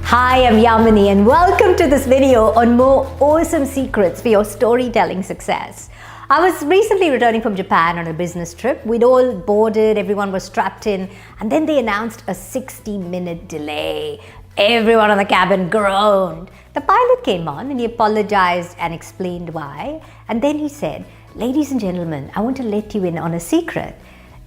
Hi, I'm Yamini and welcome to this video on more awesome secrets for your storytelling success. I was recently returning from Japan on a business trip. We'd all boarded, everyone was strapped in, and then they announced a 60-minute delay. Everyone in the cabin groaned. The pilot came on and he apologized and explained why. And then he said, "Ladies and gentlemen, I want to let you in on a secret.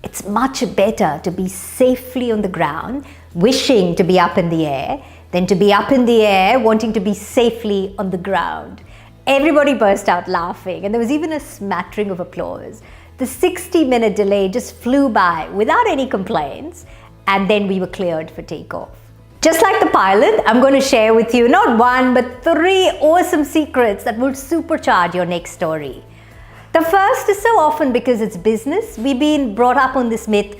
It's much better to be safely on the ground, wishing to be up in the air, than to be up in the air, wanting to be safely on the ground." Everybody burst out laughing, and there was even a smattering of applause. The 60-minute delay just flew by without any complaints, and then we were cleared for takeoff. Just like the pilot, I'm going to share with you not one, but 3 awesome secrets that will supercharge your next story. The first is so often because it's business, we've been brought up on this myth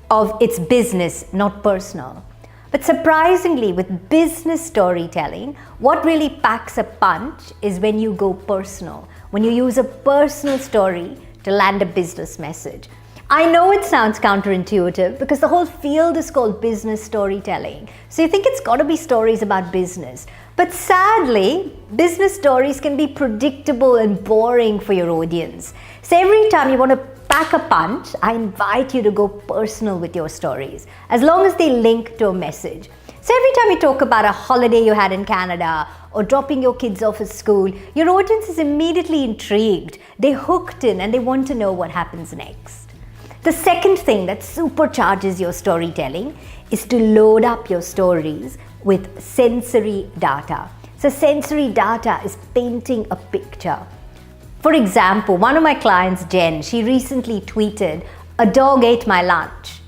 of it's business, not personal. But surprisingly, with business storytelling, what really packs a punch is when you go personal, when you use a personal story to land a business message. I know it sounds counterintuitive because the whole field is called business storytelling. So you think it's got to be stories about business. But sadly, business stories can be predictable and boring for your audience. So every time you want to pack a punch, I invite you to go personal with your stories, as long as they link to a message. So every time you talk about a holiday you had in Canada or dropping your kids off at school, your audience is immediately intrigued. They're hooked in and they want to know what happens next. The second thing that supercharges your storytelling is to load up your stories with sensory data. So sensory data is painting a picture. For example, one of my clients, Jen, she recently tweeted, "A dog ate my lunch."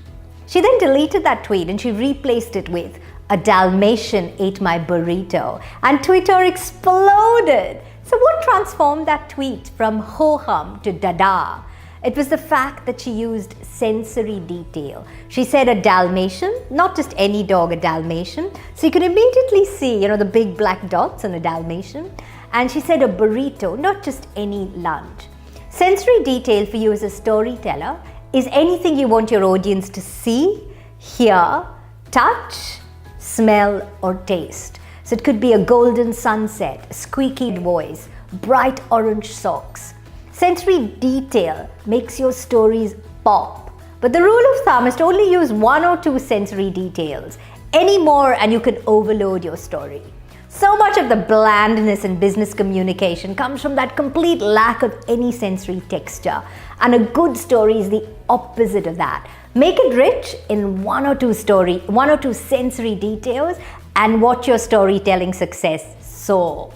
She then deleted that tweet and she replaced it with, "A Dalmatian ate my burrito." And Twitter exploded. So what transformed that tweet from ho-hum to dada? It was the fact that she used sensory detail. She said a Dalmatian, not just any dog, a Dalmatian. So you could immediately see, the big black dots on a Dalmatian. And she said a burrito, not just any lunch. Sensory detail for you as a storyteller is anything you want your audience to see, hear, touch, smell, or taste. So it could be a golden sunset, a squeaky voice, bright orange socks. Sensory detail makes your stories pop. But the rule of thumb is to only use 1 or 2 sensory details. Any more and you can overload your story. So much of the blandness in business communication comes from that complete lack of any sensory texture. And a good story is the opposite of that. Make it rich in 1 or 2 sensory details and watch your storytelling success soar.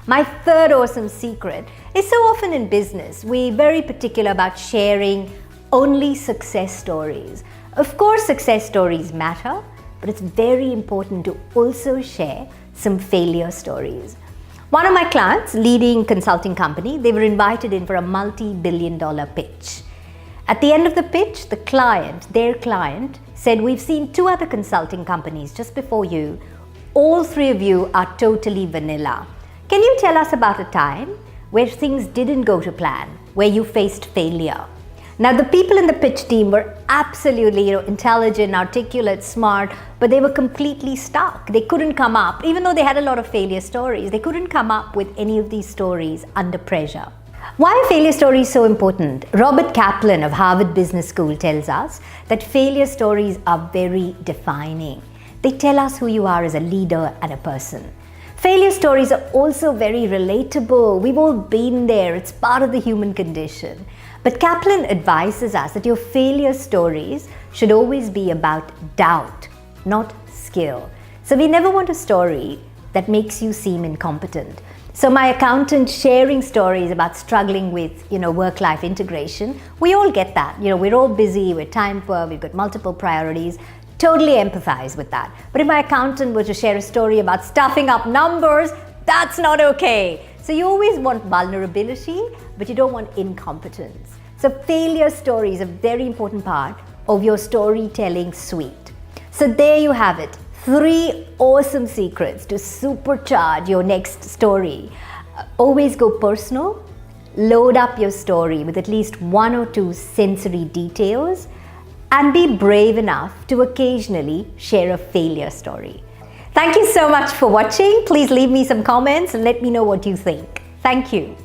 My third awesome secret is so often in business, we're very particular about sharing only success stories. Of course, success stories matter, but it's very important to also share some failure stories. One of my clients, leading consulting company, they were invited in for a multi-billion-dollar pitch. At the end of the pitch, their client said, "We've seen 2 other consulting companies just before you. All 3 of you are totally vanilla. Can you tell us about a time where things didn't go to plan, where you faced failure?" Now, the people in the pitch team were absolutely, intelligent, articulate, smart, but they were completely stuck. They couldn't come up, even though they had a lot of failure stories, they couldn't come up with any of these stories under pressure. Why are failure stories so important? Robert Kaplan of Harvard Business School tells us that failure stories are very defining. They tell us who you are as a leader and a person. Failure stories are also very relatable. We've all been there. It's part of the human condition. But Kaplan advises us that your failure stories should always be about doubt, not skill. So we never want a story that makes you seem incompetent. So my accountant sharing stories about struggling with, work-life integration, we all get that. We're all busy, we're time poor, we've got multiple priorities. Totally empathize with that. But if my accountant were to share a story about stuffing up numbers, that's not okay. So you always want vulnerability, but you don't want incompetence. So failure story is a very important part of your storytelling suite. So there you have it. 3 awesome secrets to supercharge your next story. Always go personal. Load up your story with at least 1 or 2 sensory details. And be brave enough to occasionally share a failure story. Thank you so much for watching. Please leave me some comments and let me know what you think. Thank you.